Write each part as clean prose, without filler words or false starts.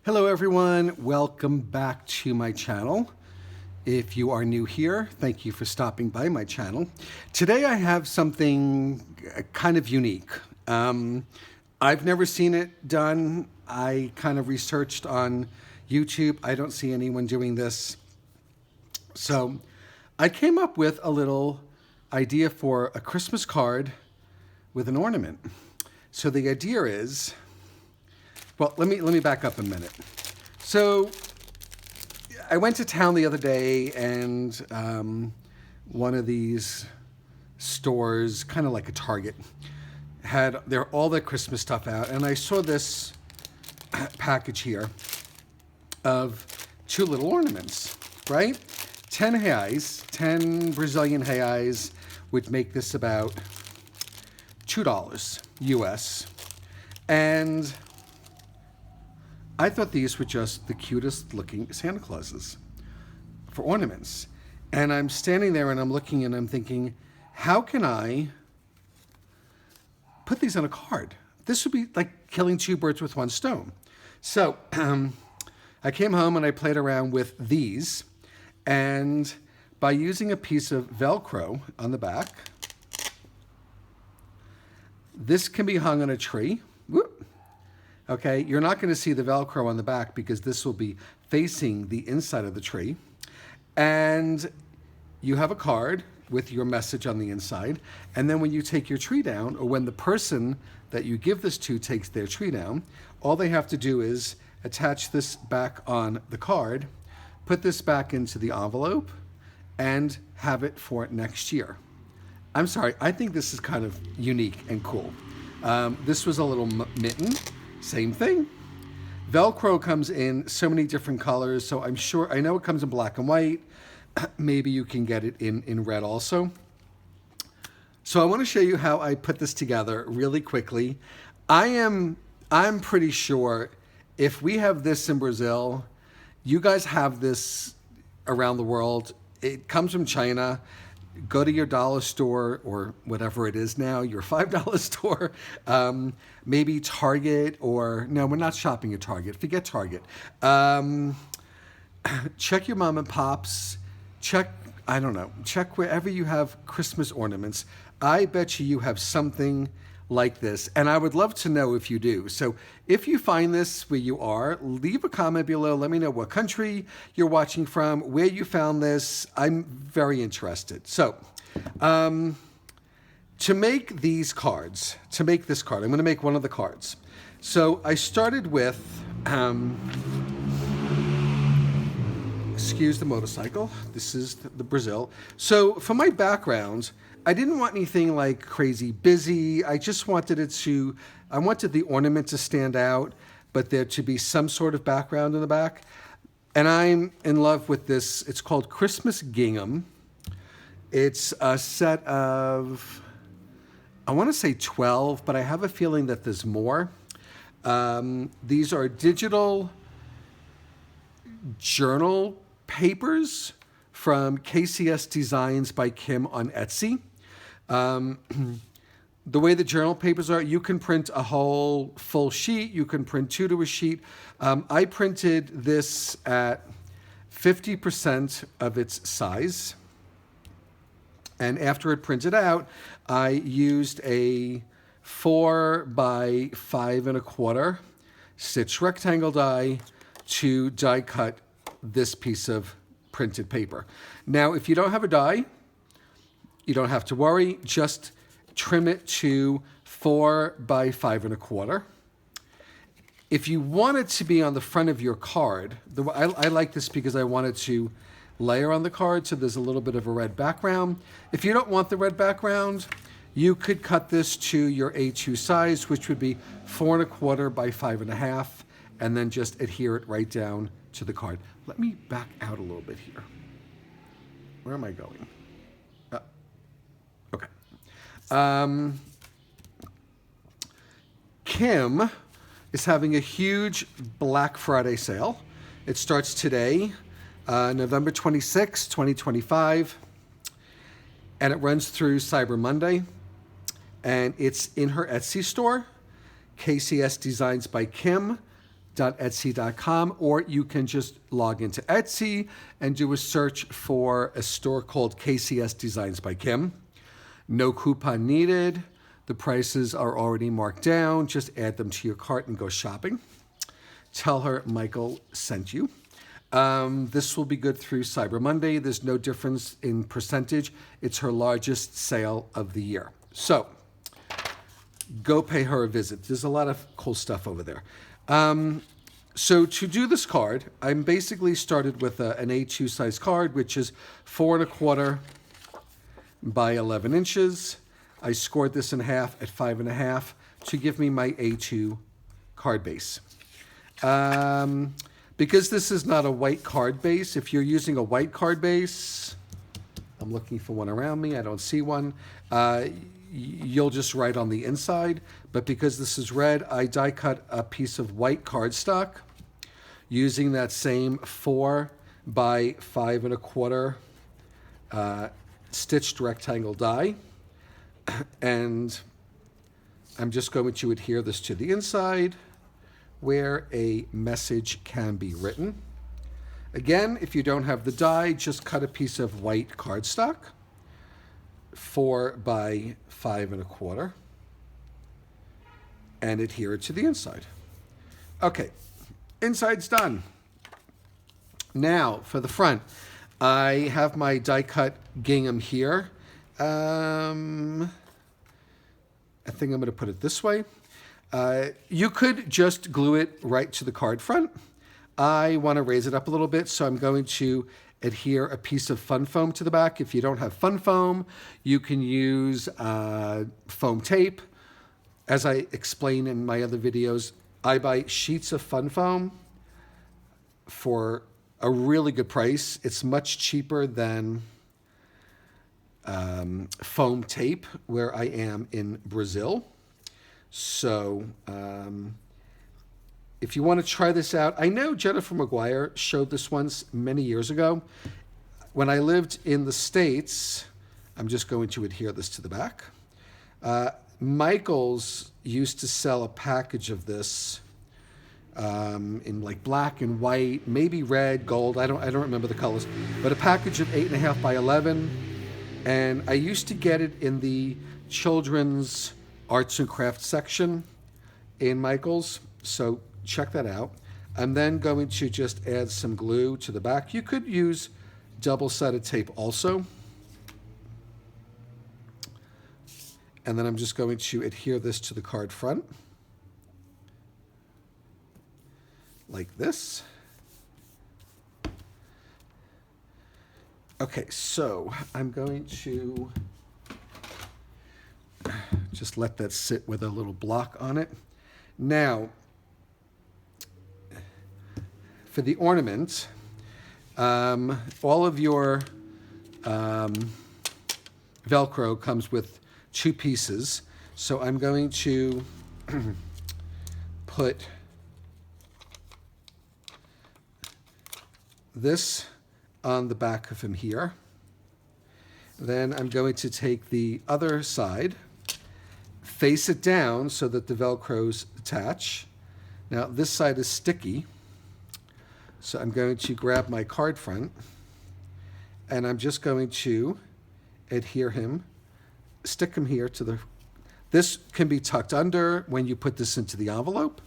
Hello everyone, welcome back to my channel. If you are new here, thank you for stopping by my channel. Today I have something kind of unique. I've never seen it done. I kind of researched on YouTube. I don't see anyone doing this. So I came up with a little idea for a Christmas card with an ornament. So the idea is, well, let me back up a minute. So I went to town the other day and one of these stores, kind of like a Target, had all their Christmas stuff out, and I saw this package here of two little ornaments, right? 10 reais, 10 Brazilian reais would make this about $2 US. And I thought these were just the cutest looking Santa Clauses for ornaments. And I'm standing there and I'm looking and I'm thinking, how can I put these on a card? This would be like killing two birds with one stone. So I came home and I played around with these, and by using a piece of velcro on the back, this can be hung on a tree. Whoop. Okay, you're not going to see the velcro on the back because this will be facing the inside of the tree. And you have a card with your message on the inside. And then when you take your tree down, or when the person that you give this to takes their tree down, all they have to do is attach this back on the card, put this back into the envelope, and have it for next year. I'm sorry, I think this is kind of unique and cool. This was a little mitten. Same thing. Velcro comes in so many different colors, so I know it comes in black and white. Maybe you can get it in red also. So I want to show you how I put this together really quickly. I'm pretty sure if we have this in Brazil, you guys have this around the world. It comes from China. Go to your dollar store or whatever it is now, your $5 store, maybe Target, or no, we're not shopping at Target. Forget Target. Check your mom and pops. Check wherever you have Christmas ornaments. I bet you have something like this, and I would love to know if you do. So if you find this where you are, leave a comment below. Let me know what country you're watching from, where you found this. I'm very interested. So to make these cards, to make this card, I'm going to make one of the cards. So I started with, excuse the motorcycle. This is the Brazil. So for my background, I didn't want anything like crazy busy. I just wanted I wanted the ornament to stand out, but there to be some sort of background in the back. And I'm in love with this. It's called Christmas Gingham. It's a set of, I want to say 12, but I have a feeling that there's more. These are digital journal papers from KCS Designs by Kim on Etsy. The way the journal papers are, you can print a whole full sheet. You can print two to a sheet. I printed this at 50% of its size. And after it printed out, I used a 4 by 5 1/4 stitch rectangle die to die cut this piece of printed paper. Now, if you don't have a die, you don't have to worry. Just trim it to 4 by 5 1/4. If you want it to be on the front of your card, I like this because I wanted to layer on the card so there's a little bit of a red background. If you don't want the red background, you could cut this to your A2 size, which would be 4 1/4 by 5 1/2, and then just adhere it right down to the card. Let me back out a little bit here. Where am I going? Okay. Kim is having a huge Black Friday sale. It starts today, November 26, 2025, and it runs through Cyber Monday. And it's in her Etsy store, KCS Designs by Kim. Etsy.com, or you can just log into Etsy and do a search for a store called KCS Designs by Kim. No coupon needed. The prices are already marked down. Just add them to your cart and go shopping. Tell her Michael sent you. This will be good through Cyber Monday. There's no difference in percentage. It's her largest sale of the year. So go pay her a visit. There's a lot of cool stuff over there. So to do this card, I'm basically started with an A2 size card, which is 4¼ by 11 inches. I scored this in half at 5½ to give me my A2 card base. Because this is not a white card base, if you're using a white card base, I'm looking for one around me, I don't see one, you'll just write on the inside. But because this is red, I die cut a piece of white cardstock using that same 4 by 5¼ stitched rectangle die. And I'm just going to adhere this to the inside where a message can be written. Again, if you don't have the die, just cut a piece of white cardstock, 4 by 5¼ and adhere it to the inside. Okay, inside's done. Now for the front, I have my die cut gingham here. I think I'm going to put it this way. You could just glue it right to the card front. I want to raise it up a little bit, so I'm going to adhere a piece of fun foam to the back. If you don't have fun foam, you can use foam tape. As I explain in my other videos, I buy sheets of fun foam for a really good price. It's much cheaper than foam tape where I am in Brazil. So if you want to try this out, I know Jennifer McGuire showed this once many years ago. When I lived in the States, I'm just going to adhere this to the back. Michael's used to sell a package of this in like black and white, maybe red, gold. I don't remember the colors, but a package of 8½ by 11. And I used to get it in the children's arts and crafts section in Michael's. So check that out. I'm then going to just add some glue to the back. You could use double-sided tape also. And then I'm just going to adhere this to the card front like this. Okay, so I'm going to just let that sit with a little block on it. Now, for the ornament, all of your Velcro comes with 2 pieces. So I'm going to put this on the back of him here. Then I'm going to take the other side, face it down so that the Velcros attach. Now this side is sticky, so I'm going to grab my card front and I'm just going to adhere him, stick him here to the, this can be tucked under when you put this into the envelope,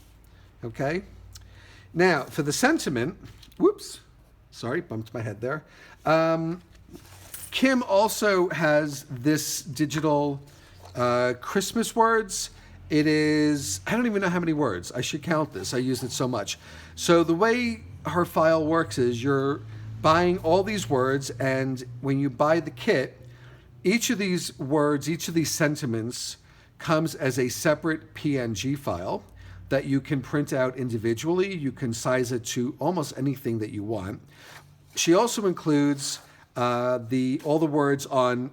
okay? Now for the sentiment, whoops, sorry, bumped my head there. Kim also has this digital Christmas words. It is, I don't even know how many words. I should count this. I use it so much. So the way her file works is you're buying all these words, and when you buy the kit, each of these words, each of these sentiments comes as a separate PNG file that you can print out individually. You can size it to almost anything that you want. She also includes all the words on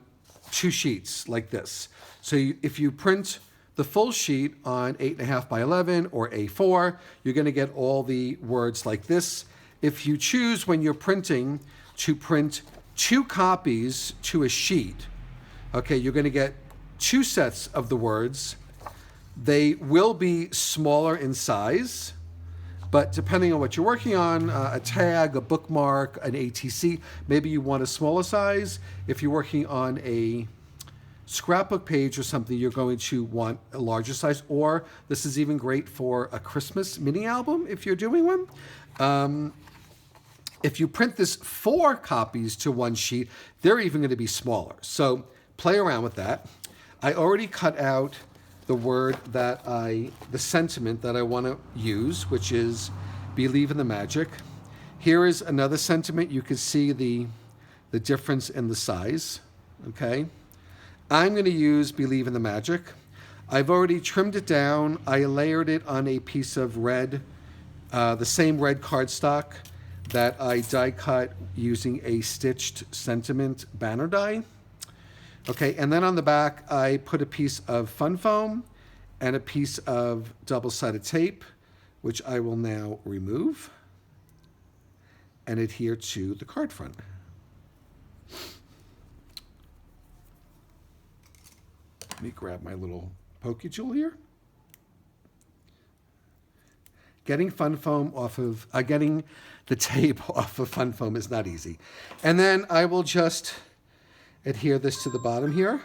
2 sheets like this. So if you print the full sheet on 8½ by 11 or A4, you're going to get all the words like this. If you choose when you're printing to print 2 copies to a sheet, okay, you're going to get 2 sets of the words. They will be smaller in size. But depending on what you're working on, a tag, a bookmark, an ATC, maybe you want a smaller size. If you're working on a scrapbook page or something, you're going to want a larger size, or this is even great for a Christmas mini album if you're doing one. If you print this 4 copies to 1 sheet, they're even going to be smaller. So play around with that. I already cut out the word the sentiment that I want to use, which is believe in the magic. Here is another sentiment. You can see the difference in the size, okay? I'm going to use believe in the magic. I've already trimmed it down. I layered it on a piece of red, the same red cardstock that I die cut using a stitched sentiment banner die. Okay, and then on the back, I put a piece of fun foam and a piece of double-sided tape, which I will now remove and adhere to the card front. Let me grab my little pokey tool here. Getting getting the tape off of fun foam is not easy. And then I will just adhere this to the bottom here.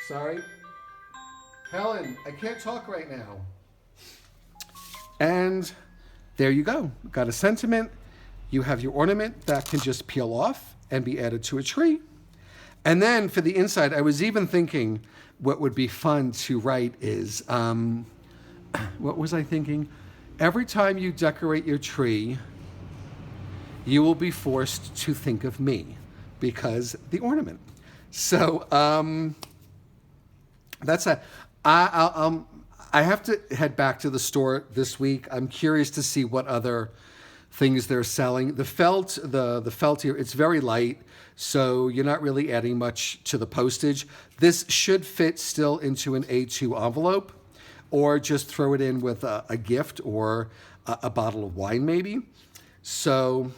Sorry. Helen, I can't talk right now. And there you go. Got a sentiment. You have your ornament that can just peel off and be added to a tree. And then for the inside, I was even thinking what would be fun to write is, what was I thinking? Every time you decorate your tree, you will be forced to think of me because the ornament. So that's a, I have to head back to the store this week. I'm curious to see what other things they're selling. The felt, the felt here, it's very light, so you're not really adding much to the postage. This should fit still into an A2 envelope, or just throw it in with a gift or a bottle of wine maybe. So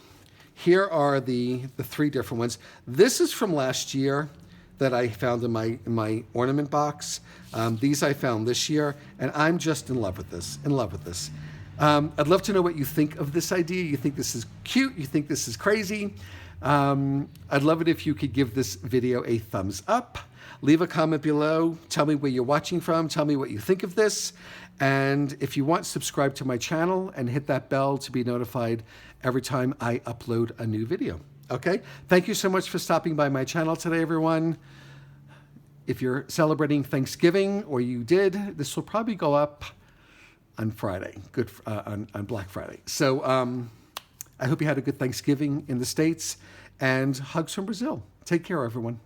here are the 3 different ones. This is from last year that I found in my ornament box. These I found this year, and I'm just in love with this, I'd love to know what you think of this idea. You think this is cute? You think this is crazy? I'd love it if you could give this video a thumbs up. Leave a comment below. Tell me where you're watching from. Tell me what you think of this. And if you want, subscribe to my channel and hit that bell to be notified every time I upload a new video. Okay? Thank you so much for stopping by my channel today, everyone. If you're celebrating Thanksgiving, or you did, this will probably go up on Friday, on Black Friday. So I hope you had a good Thanksgiving in the States, and hugs from Brazil. Take care, everyone.